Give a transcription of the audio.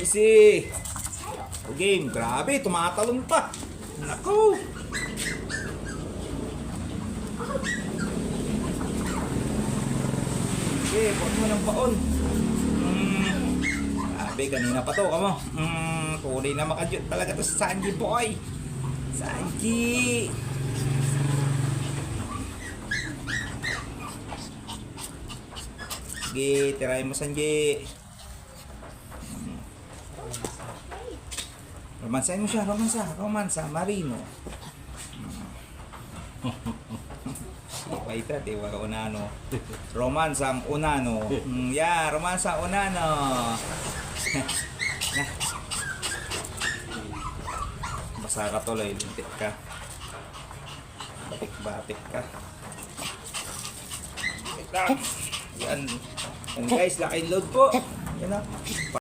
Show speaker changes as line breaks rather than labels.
easy. O game, grabe, tumatalon pa. Naku. Okay, huwag mo ng baon. Grabe, kanina pa to, kamo. Tunay na makadyot talaga to sa Sanji boy. Sanji. Sige, tirahin mo Sanji. Romansahin mo siya, romansa, Marino. Paita, diwa, unano. Romansa ang unano. Yeah, romansa unano. Basa ka tuloy, lintik ka. Batik ka. Yan. Yan guys, laking load po. Yan na.